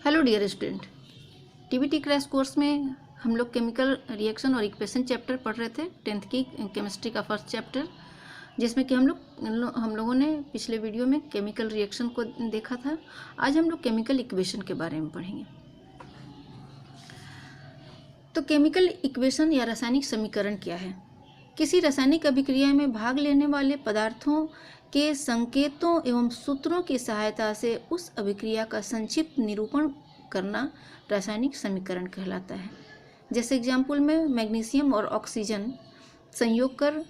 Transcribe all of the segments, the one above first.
Hello dear student, TBT crash course में हम लोग केमिकल रिएक्शन और इक्वेशन चैप्टर पढ़ रहे थे। 10th की केमिस्ट्री का फर्स्ट चैप्टर, जिसमें कि हम लोगों ने पिछले वीडियो में केमिकल रिएक्शन को देखा था। आज हम लोग केमिकल इक्वेशन के बारे में पढ़ेंगे। तो केमिकल इक्वेशन या रासायनिक समीकरण क्या है? किसी रासायनिक अभिक्रिया में भाग लेने वाले पदार्थों के संकेतों एवं सूत्रों की सहायता से उस अभिक्रिया का संक्षिप्त निरूपण करना रासायनिक समीकरण कहलाता है। जैसे एग्जाम्पल में मैग्नीशियम और ऑक्सीजन संयोग कर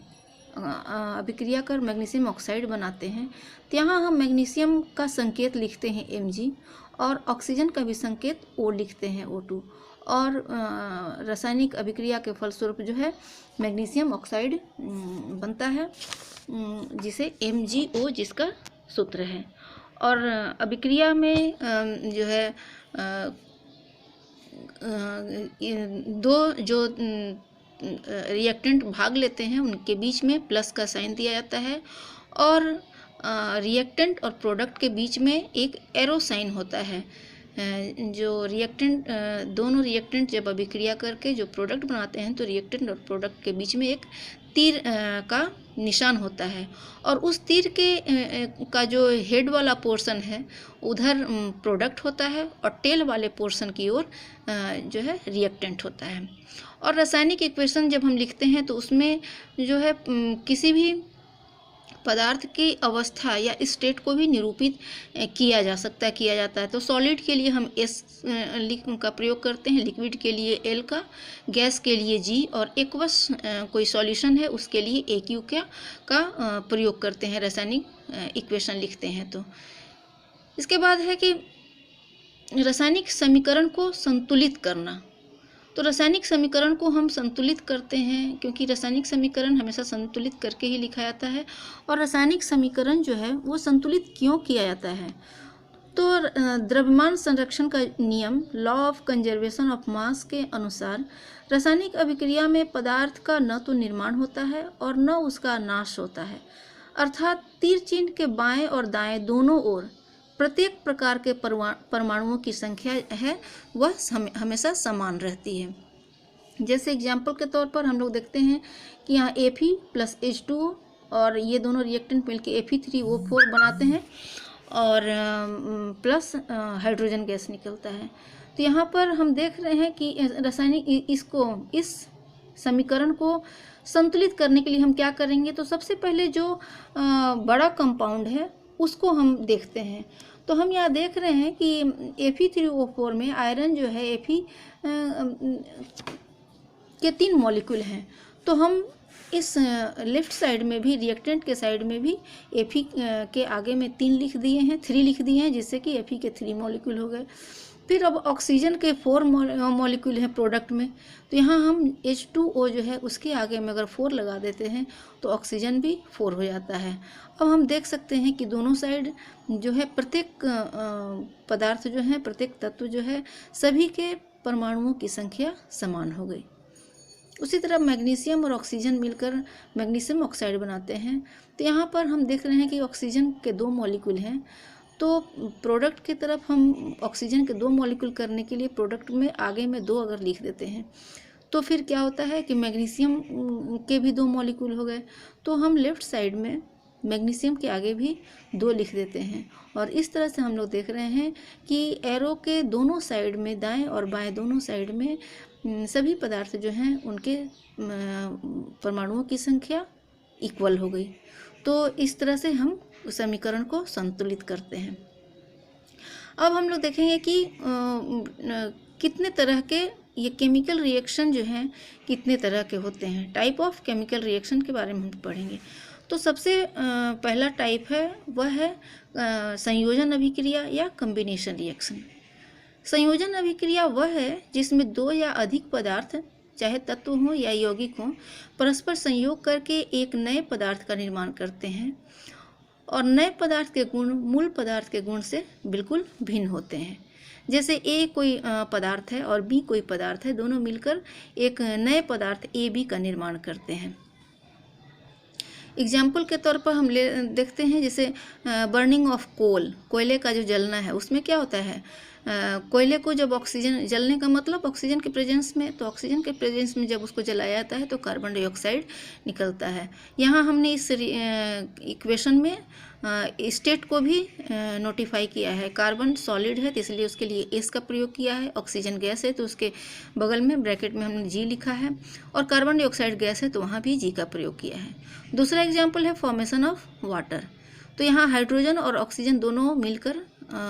अभिक्रिया कर मैग्नीशियम ऑक्साइड बनाते हैं, तो यहाँ हम मैग्नीशियम का संकेत लिखते हैं Mg और ऑक्सीजन का भी संकेत O लिखते हैं O2, और रासायनिक अभिक्रिया के फलस्वरूप जो है मैग्नीशियम ऑक्साइड बनता है, जिसे MgO जिसका सूत्र है। और अभिक्रिया में जो है दो जो रिएक्टेंट भाग लेते हैं उनके बीच में प्लस का साइन दिया जाता है, और रिएक्टेंट और प्रोडक्ट के बीच में एक एरो साइन होता है। जो रिएक्टेंट दोनों रिएक्टेंट जब अभिक्रिया करके जो प्रोडक्ट बनाते हैं तो रिएक्टेंट और प्रोडक्ट के बीच में एक तीर का निशान होता है, और उस तीर के का जो हेड वाला पोर्शन है उधर प्रोडक्ट होता है और टेल वाले पोर्शन की ओर जो है रिएक्टेंट होता है। और रासायनिक इक्वेशन जब हम लिखते हैं तो उसमें जो है किसी भी पदार्थ की अवस्था या स्टेट को भी निरूपित किया जाता है। तो सॉलिड के लिए हम S का प्रयोग करते हैं, लिक्विड के लिए L का, गैस के लिए G, और एक्वस कोई सॉल्यूशन है उसके लिए AQ का प्रयोग करते हैं रासायनिक इक्वेशन लिखते हैं। तो इसके बाद है कि रासायनिक समीकरण को संतुलित करना। तो रासायनिक समीकरण को हम संतुलित करते हैं क्योंकि रासायनिक समीकरण हमेशा संतुलित करके ही लिखा जाता है। और रासायनिक समीकरण जो है वो संतुलित क्यों किया जाता है? तो द्रव्यमान संरक्षण का नियम, law of conservation of mass के अनुसार रासायनिक अभिक्रिया में पदार्थ का न तो निर्माण होता है और न उसका नाश होता है, अर्थात तीर चिन्ह के बाएं और दाएं दोनों ओर प्रत्येक प्रकार के परमाणुओं की संख्या है वह हमेशा समान रहती है। जैसे एग्जाम्पल के तौर पर हम लोग देखते हैं कि यहाँ Fe प्लस H2O और ये दोनों रिएक्टेंट मिलकर Fe3O4 बनाते हैं और प्लस हाइड्रोजन गैस निकलता है। तो यहाँ पर हम देख रहे हैं कि रासायनिक इस समीकरण को संतुलित करने के लिए हम क्या करेंगे? तो सबसे पहले जो बड़ा कंपाउंड है उसको हम देखते हैं। तो हम यहाँ देख रहे हैं कि Fe3O4 में आयरन जो है Fe के 3 मॉलिक्यूल हैं। तो हम इस लेफ्ट साइड में भी रिएक्टेंट के साइड में भी Fe के आगे में 3 लिख दिए हैं, 3 लिख दिए हैं, जिससे कि Fe के 3 मॉलिक्यूल हो गए। फिर अब ऑक्सीजन के 4 मॉलिक्यूल हैं प्रोडक्ट में, तो यहाँ हम H2O जो है उसके आगे में अगर 4 लगा देते हैं तो ऑक्सीजन भी 4 हो जाता है। अब हम देख सकते हैं कि दोनों साइड जो है प्रत्येक पदार्थ जो है, प्रत्येक तत्व जो है, सभी के परमाणुओं की संख्या समान हो गई। उसी तरह मैग्नीशियम और ऑक्सीजन मिलकर मैग्नीशियम ऑक्साइड बनाते हैं। तो यहाँ पर हम देख रहे हैं कि ऑक्सीजन के 2 मॉलिक्यूल हैं, तो प्रोडक्ट की तरफ हम ऑक्सीजन के 2 मॉलिक्यूल करने के लिए प्रोडक्ट में आगे में 2 अगर लिख देते हैं तो फिर क्या होता है कि मैग्नीशियम के भी 2 मॉलिक्यूल हो गए। तो हम लेफ्ट साइड में मैग्नीशियम के आगे भी 2 लिख देते हैं, और इस तरह से हम लोग देख रहे हैं कि एरो के दोनों साइड में, दाएं और बाएं दोनों साइड में सभी पदार्थ जो हैं उनके परमाणुओं की संख्या इक्वल हो गई। तो इस तरह से हम उस समीकरण को संतुलित करते हैं। अब हम लोग देखेंगे कि कितने तरह के ये केमिकल रिएक्शन जो हैं कितने तरह के होते हैं। टाइप ऑफ केमिकल रिएक्शन के बारे में हम पढ़ेंगे। तो सबसे पहला टाइप है वह है संयोजन अभिक्रिया या कॉम्बिनेशन रिएक्शन। संयोजन अभिक्रिया वह है जिसमें 2 या अधिक पदार्थ, चाहे तत्व हों या यौगिक हों, परस्पर संयोग करके एक नए पदार्थ का निर्माण करते हैं, और नए पदार्थ के गुण मूल पदार्थ के गुण से बिल्कुल भिन्न होते हैं। जैसे A कोई पदार्थ है और B कोई पदार्थ है, दोनों मिलकर एक नए पदार्थ AB का निर्माण करते हैं। एग्जाम्पल के तौर पर हम देखते हैं जैसे बर्निंग ऑफ कोल, कोयले का जो जलना है उसमें क्या होता है, कोयले को जब ऑक्सीजन जलने का मतलब ऑक्सीजन के प्रेजेंस में, तो ऑक्सीजन के प्रेजेंस में जब उसको जलाया जाता है तो कार्बन डाइऑक्साइड निकलता है। यहाँ हमने इस इक्वेशन में स्टेट को भी नोटिफाई किया है। कार्बन सॉलिड है तो इसलिए उसके लिए एस का प्रयोग किया है, ऑक्सीजन गैस है तो उसके बगल में ब्रैकेट में हमने जी लिखा है, और कार्बन डाइऑक्साइड गैस है तो वहाँ भी जी का प्रयोग किया है। दूसरा एग्जाम्पल है फॉर्मेशन ऑफ वाटर। तो यहाँ हाइड्रोजन और ऑक्सीजन दोनों मिलकर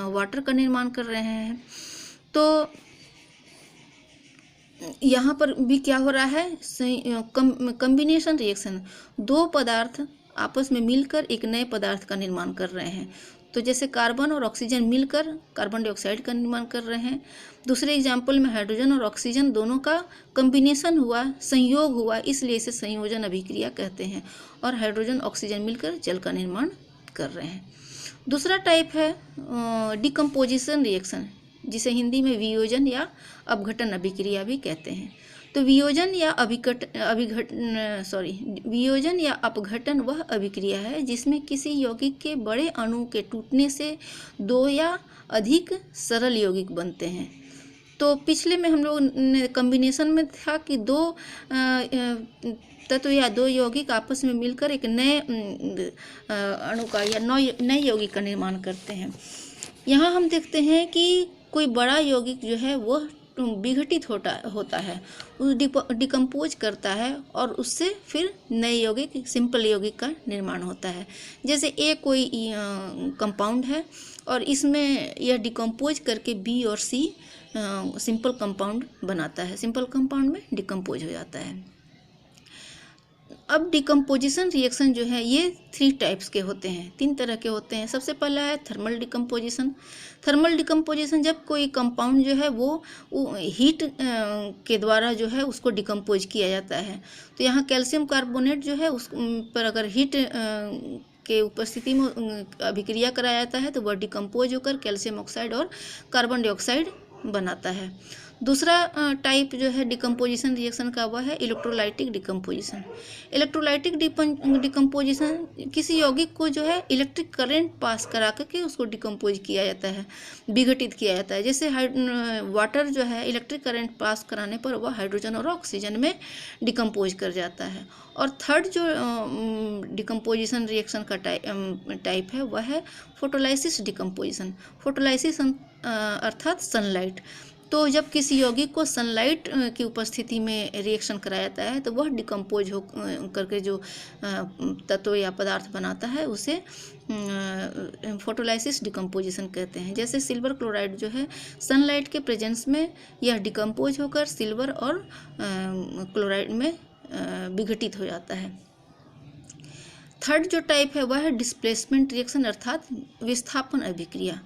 वाटर का निर्माण कर रहे हैं। तो यहाँ पर भी क्या हो रहा है, कम्बिनेशन रिएक्शन, दो पदार्थ आपस में मिलकर एक नए पदार्थ का निर्माण कर रहे हैं। तो जैसे कार्बन और ऑक्सीजन मिलकर कार्बन डाइऑक्साइड का निर्माण कर रहे हैं। दूसरे एग्जाम्पल में हाइड्रोजन और ऑक्सीजन दोनों का कम्बिनेशन हुआ, संयोग हुआ, इसलिए इसे संयोजन अभिक्रिया कहते हैं। और हाइड्रोजन ऑक्सीजन मिलकर जल का निर्माण कर रहे हैं। दूसरा टाइप है डिकम्पोजिशन रिएक्शन, जिसे हिंदी में वियोजन या अपघटन अभिक्रिया भी कहते हैं। तो वियोजन या अपघटन वह अभिक्रिया है जिसमें किसी यौगिक के बड़े अणु के टूटने से दो या अधिक सरल यौगिक बनते हैं। तो पिछले में हम लोग ने कम्बिनेशन में था कि दो तत्व या दो यौगिक आपस में मिलकर एक नए अणु का या नए यौगिक का निर्माण करते हैं। यहाँ हम देखते हैं कि कोई बड़ा यौगिक जो है वह विघटित होता है, डिकम्पोज करता है और उससे फिर नए यौगिक, सिंपल यौगिक का निर्माण होता है। जैसे ए कोई कंपाउंड है और इसमें यह डिकम्पोज करके बी और सी सिंपल कंपाउंड बनाता है, सिंपल कंपाउंड में डिकम्पोज हो जाता है। अब डिकम्पोजिशन रिएक्शन जो है ये 3 टाइप्स के होते हैं, 3 तरह के होते हैं। सबसे पहला है थर्मल डिकम्पोजिशन। थर्मल डिकम्पोजिशन जब कोई कंपाउंड जो है वो हीट के द्वारा जो है उसको डिकम्पोज किया जाता है। तो यहाँ कैल्शियम कार्बोनेट जो है उस पर अगर हीट के उपस्थिति में अभिक्रिया कराया जाता है तो वह डिकम्पोज होकर कैल्शियम ऑक्साइड और कार्बन डाइऑक्साइड बनाता है। दूसरा टाइप जो है डिकम्पोजिशन रिएक्शन का वह है इलेक्ट्रोलाइटिक डिकम्पोजिशन। इलेक्ट्रोलाइटिक डिकम्पोजिशन किसी यौगिक को जो है इलेक्ट्रिक करंट पास करा करके उसको डिकम्पोज किया जाता है, विघटित किया जाता है। जैसे वाटर जो है इलेक्ट्रिक करंट पास कराने पर वह हाइड्रोजन और ऑक्सीजन में डिकम्पोज कर जाता है। और थर्ड जो डिकम्पोजिशन रिएक्शन का टाइप है वह है फोटोलाइसिस डिकम्पोजिशन। फोटोलाइसिस अर्थात सनलाइट। तो जब किसी यौगिक को सनलाइट की उपस्थिति में रिएक्शन कराया जाता है तो वह डिकम्पोज हो करके जो तत्व या पदार्थ बनाता है उसे फोटोलाइसिस डिकम्पोजिशन कहते हैं। जैसे सिल्वर क्लोराइड जो है सनलाइट के प्रेजेंस में यह डिकम्पोज होकर सिल्वर और क्लोराइड में विघटित हो जाता है। थर्ड जो टाइप है वह है डिस्प्लेसमेंट रिएक्शन अर्थात विस्थापन अभिक्रिया।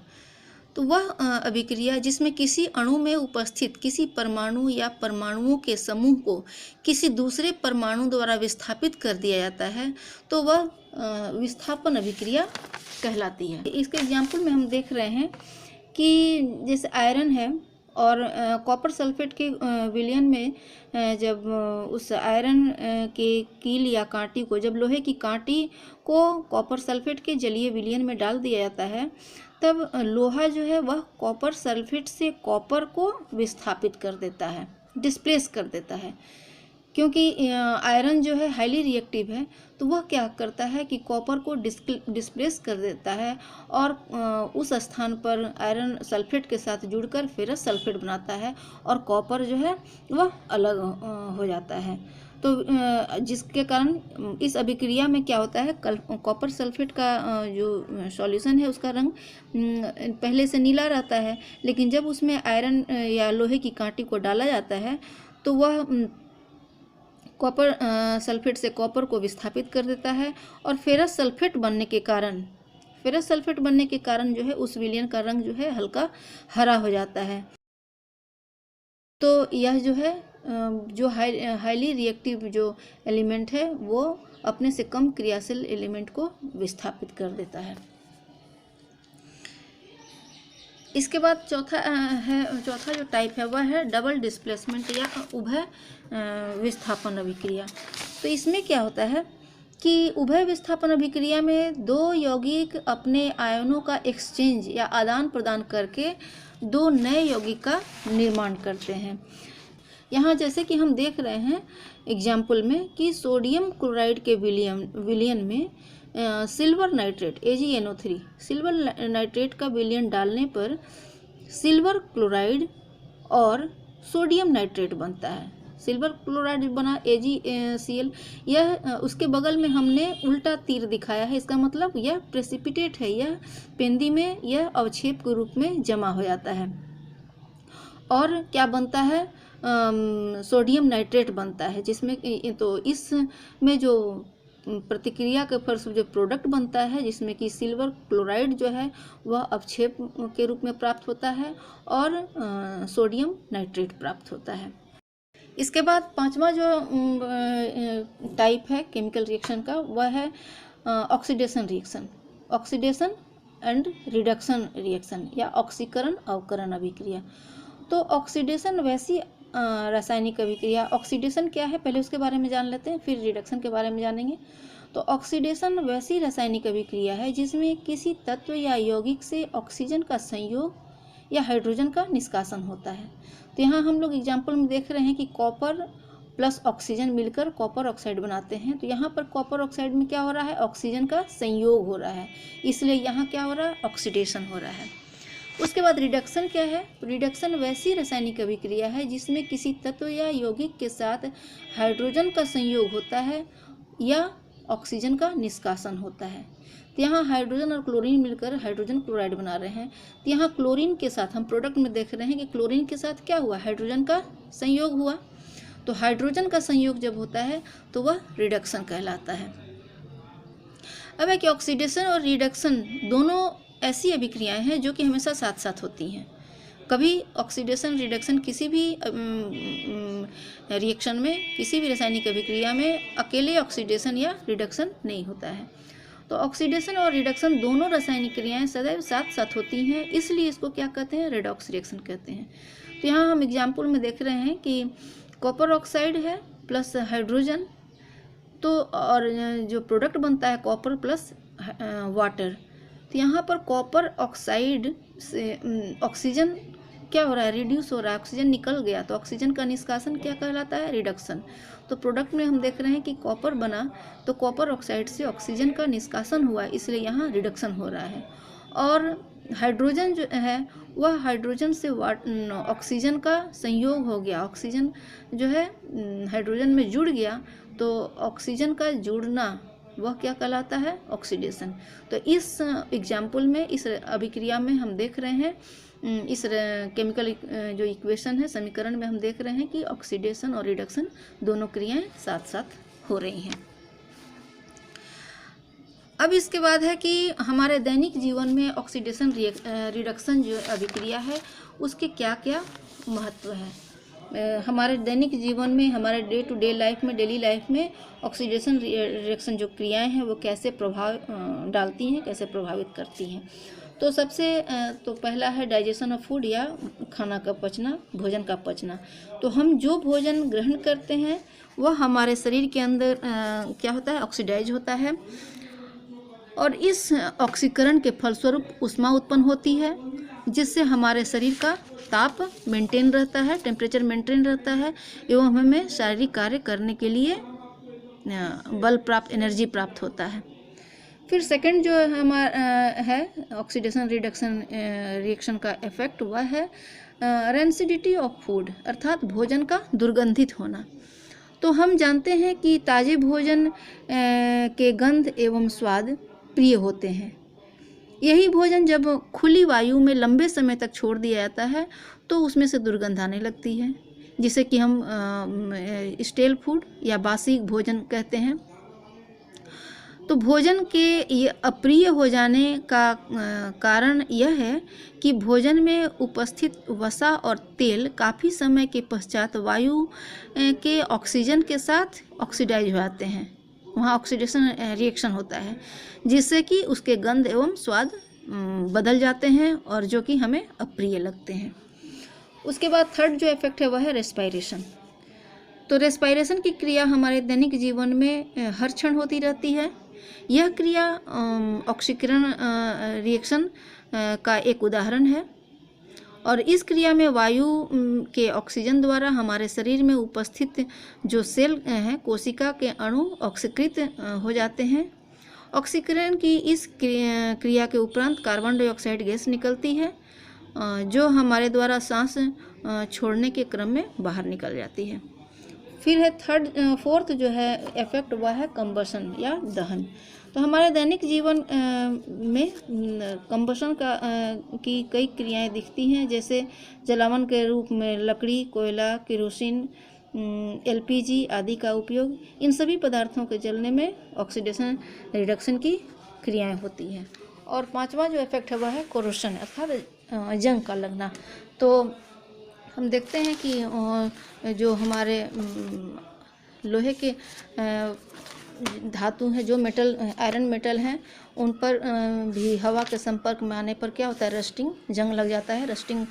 तो वह अभिक्रिया जिसमें किसी अणु में उपस्थित किसी परमाणु या परमाणुओं के समूह को किसी दूसरे परमाणु द्वारा विस्थापित कर दिया जाता है तो वह विस्थापन अभिक्रिया कहलाती है। इसके एग्जाम्पल में हम देख रहे हैं कि जैसे आयरन है और कॉपर सल्फेट के विलयन में जब उस आयरन के कील या कांटी को, जब लोहे की कांटी को कॉपर सल्फेट के जलीय विलयन में डाल दिया जाता है तब लोहा जो है वह कॉपर सल्फेट से कॉपर को विस्थापित कर देता है, डिस्प्लेस कर देता है। क्योंकि आयरन जो है हाईली रिएक्टिव है तो वह क्या करता है कि कॉपर को डिस्प्लेस कर देता है और उस स्थान पर आयरन सल्फेट के साथ जुड़कर फेरस सल्फेट बनाता है और कॉपर जो है वह अलग हो जाता है। तो जिसके कारण इस अभिक्रिया में क्या होता है, कॉपर सल्फेट का जो सॉल्यूशन है उसका रंग पहले से नीला रहता है, लेकिन जब उसमें आयरन या लोहे की कांटी को डाला जाता है तो वह कॉपर सल्फेट से कॉपर को विस्थापित कर देता है और फेरस सल्फेट बनने के कारण जो है उस विलयन का रंग जो है हल्का हरा हो जाता है। तो यह जो है जो हाईली रिएक्टिव जो एलिमेंट है वो अपने से कम क्रियाशील एलिमेंट को विस्थापित कर देता है। इसके बाद चौथा जो टाइप है वह है डबल डिस्प्लेसमेंट या उभय विस्थापन अभिक्रिया। तो इसमें क्या होता है कि उभय विस्थापन अभिक्रिया में दो यौगिक अपने आयनों का एक्सचेंज या आदान प्रदान करके दो नए यौगिक का निर्माण करते हैं। यहाँ जैसे कि हम देख रहे हैं एग्जाम्पल में कि सोडियम क्लोराइड के विलयन में silver nitrate AgNO3 silver nitrate का विलयन डालने पर सिल्वर क्लोराइड और सोडियम नाइट्रेट बनता है। सिल्वर क्लोराइड बना AgCl। यह उसके बगल में हमने उल्टा तीर दिखाया है, इसका मतलब यह प्रेसिपिटेट है, यह पेंदी में यह अवक्षेप के रूप में जमा हो जाता है और क्या बनता है, सोडियम नाइट्रेट बनता है, जिसमें तो इसमें जो प्रतिक्रिया के फलस्वरूप जो प्रोडक्ट बनता है जिसमें कि सिल्वर क्लोराइड जो है वह अवक्षेप के रूप में प्राप्त होता है और सोडियम नाइट्रेट प्राप्त होता है। इसके बाद पांचवा जो टाइप है केमिकल रिएक्शन का वह है oxidation reaction, oxidation and reduction reaction या ऑक्सीकरण अवकरण अभिक्रिया। तो ऑक्सीडेशन वैसी रासायनिक अभिक्रिया, ऑक्सीडेशन क्या है पहले उसके बारे में जान लेते हैं, फिर रिडक्शन के बारे में जानेंगे। तो ऑक्सीडेशन वैसी रासायनिक अभिक्रिया है जिसमें किसी तत्व या यौगिक से ऑक्सीजन का संयोग या हाइड्रोजन का निष्कासन होता है। तो यहाँ हम लोग एग्जाम्पल में देख रहे हैं कि कॉपर प्लस ऑक्सीजन मिलकर कॉपर ऑक्साइड बनाते हैं। तो यहाँ पर कॉपर ऑक्साइड में क्या हो रहा है, ऑक्सीजन का संयोग हो रहा है, इसलिए यहाँ क्या हो रहा है, ऑक्सीडेशन हो रहा है। उसके बाद रिडक्शन क्या है, रिडक्शन वैसी रासायनिक अभिक्रिया है जिसमें किसी तत्व या यौगिक के साथ हाइड्रोजन का संयोग होता है या ऑक्सीजन का निष्कासन होता है। तो यहाँ हाइड्रोजन और क्लोरीन मिलकर हाइड्रोजन क्लोराइड बना रहे हैं। तो यहाँ क्लोरीन के साथ हम प्रोडक्ट में देख रहे हैं कि क्लोरीन के साथ क्या हुआ, हाइड्रोजन का संयोग हुआ। तो हाइड्रोजन का संयोग जब होता है तो वह रिडक्शन कहलाता है। अब है कि ऑक्सीडेशन और रिडक्शन दोनों ऐसी अभिक्रियाएं हैं जो कि हमेशा साथ साथ होती हैं। कभी ऑक्सीडेशन रिडक्शन किसी भी रिएक्शन में, किसी भी रासायनिक अभिक्रिया में अकेले ऑक्सीडेशन या रिडक्शन नहीं होता है। तो ऑक्सीडेशन और रिडक्शन दोनों रासायनिक क्रियाएं सदैव साथ साथ होती हैं, इसलिए इसको क्या कहते हैं, रेडॉक्स रिएक्शन कहते हैं। तो यहाँ हम एग्जाम्पल में देख रहे हैं कि कॉपर ऑक्साइड है प्लस हाइड्रोजन, तो और जो प्रोडक्ट बनता है कॉपर प्लस वाटर। तो यहाँ पर कॉपर ऑक्साइड से ऑक्सीजन क्या हो रहा है, रिड्यूस हो रहा है, ऑक्सीजन निकल गया, तो ऑक्सीजन का निष्कासन क्या कहलाता है, रिडक्शन। तो प्रोडक्ट में हम देख रहे हैं कि कॉपर बना तो कॉपर ऑक्साइड से ऑक्सीजन का निष्कासन हुआ, इसलिए यहाँ रिडक्शन हो रहा है। और हाइड्रोजन जो है वह हाइड्रोजन से ऑक्सीजन का संयोग हो गया, ऑक्सीजन जो है हाइड्रोजन में जुड़ गया, तो ऑक्सीजन का जुड़ना वह क्या कहलाता है, ऑक्सीडेशन। तो इस एग्जाम्पल में, इस अभिक्रिया में हम देख रहे हैं, इस केमिकल जो इक्वेशन है, समीकरण में हम देख रहे हैं कि ऑक्सीडेशन और रिडक्शन दोनों क्रियाएं साथ साथ हो रही हैं। अब इसके बाद है कि हमारे दैनिक जीवन में ऑक्सीडेशन रिडक्शन जो अभिक्रिया है उसके क्या क्या महत्व है। हमारे दैनिक जीवन में, हमारे डे टू डे लाइफ में, डेली लाइफ में ऑक्सीडेशन रिएक्शन जो क्रियाएं हैं वो कैसे प्रभाव डालती हैं, कैसे प्रभावित करती हैं। तो सबसे तो पहला है डाइजेशन ऑफ फूड या खाना का पचना, भोजन का पचना। तो हम जो भोजन ग्रहण करते हैं वह हमारे शरीर के अंदर क्या होता है, ऑक्सीडाइज होता है और इस ऑक्सीकरण के फलस्वरूप ऊष्मा उत्पन्न होती है जिससे हमारे शरीर का ताप मेंटेन रहता है, टेम्परेचर मेंटेन रहता है एवं हमें शारीरिक कार्य करने के लिए बल प्राप्त, एनर्जी प्राप्त होता है। फिर सेकंड जो हमारा है ऑक्सीडेशन रिडक्शन रिएक्शन का इफेक्ट वह है रेंसिडिटी ऑफ फूड, अर्थात भोजन का दुर्गंधित होना। तो हम जानते हैं कि ताज़े भोजन के गंध एवं स्वाद प्रिय होते हैं। यही भोजन जब खुली वायु में लंबे समय तक छोड़ दिया जाता है तो उसमें से दुर्गंध आने लगती है, जिसे कि हम स्टेल फूड या बासी भोजन कहते हैं। तो भोजन के ये अप्रिय हो जाने का कारण यह है कि भोजन में उपस्थित वसा और तेल काफ़ी समय के पश्चात वायु के ऑक्सीजन के साथ ऑक्सीडाइज हो जाते हैं, वहाँ ऑक्सीडेशन रिएक्शन होता है जिससे कि उसके गंध एवं स्वाद बदल जाते हैं और जो कि हमें अप्रिय लगते हैं। उसके बाद थर्ड जो इफेक्ट है वह है रेस्पायरेशन। तो रेस्पायरेशन की क्रिया हमारे दैनिक जीवन में हर क्षण होती रहती है। यह क्रिया ऑक्सीकरण रिएक्शन का एक उदाहरण है और इस क्रिया में वायु के ऑक्सीजन द्वारा हमारे शरीर में उपस्थित जो सेल हैं, कोशिका के अणु ऑक्सीकृत हो जाते हैं। ऑक्सीकरण की इस क्रिया के उपरांत कार्बन डाइऑक्साइड गैस निकलती है, जो हमारे द्वारा सांस छोड़ने के क्रम में बाहर निकल जाती है। फिर है फोर्थ जो है इफेक्ट, वह है कंबशन या दहन। तो हमारे दैनिक जीवन में कंबशन की कई क्रियाएं दिखती हैं, जैसे जलावन के रूप में लकड़ी, कोयला, केरोसिन, एलपीजी आदि का उपयोग। इन सभी पदार्थों के जलने में ऑक्सीडेशन रिडक्शन की क्रियाएं होती हैं। और पांचवा जो इफेक्ट है वह है कोरोशन अर्थात जंग का लगना। तो हम देखते हैं कि जो हमारे लोहे के धातु हैं, जो मेटल आयरन मेटल हैं, उन पर भी हवा के संपर्क में आने पर क्या होता है, रस्टिंग, जंग लग जाता है, रस्टिंग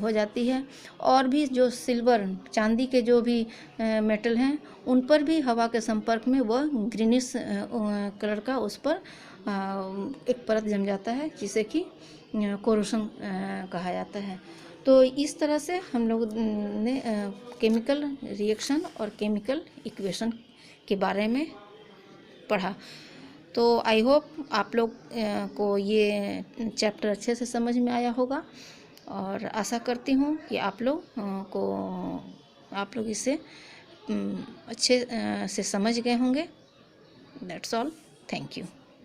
हो जाती है। और भी जो सिल्वर, चांदी के जो भी मेटल हैं, उन पर भी हवा के संपर्क में वह ग्रीनिश कलर का उस पर एक परत जम जाता है, जिसे कि कोरोशन कहा जाता है। तो इस तरह से हम लोग ने केमिकल रिएक्शन और केमिकल इक्वेशन के बारे में पढ़ा। तो आई होप आप लोग को ये चैप्टर अच्छे से समझ में आया होगा, और आशा करती हूँ कि आप लोग इसे अच्छे से समझ गए होंगे। That's all, thank you.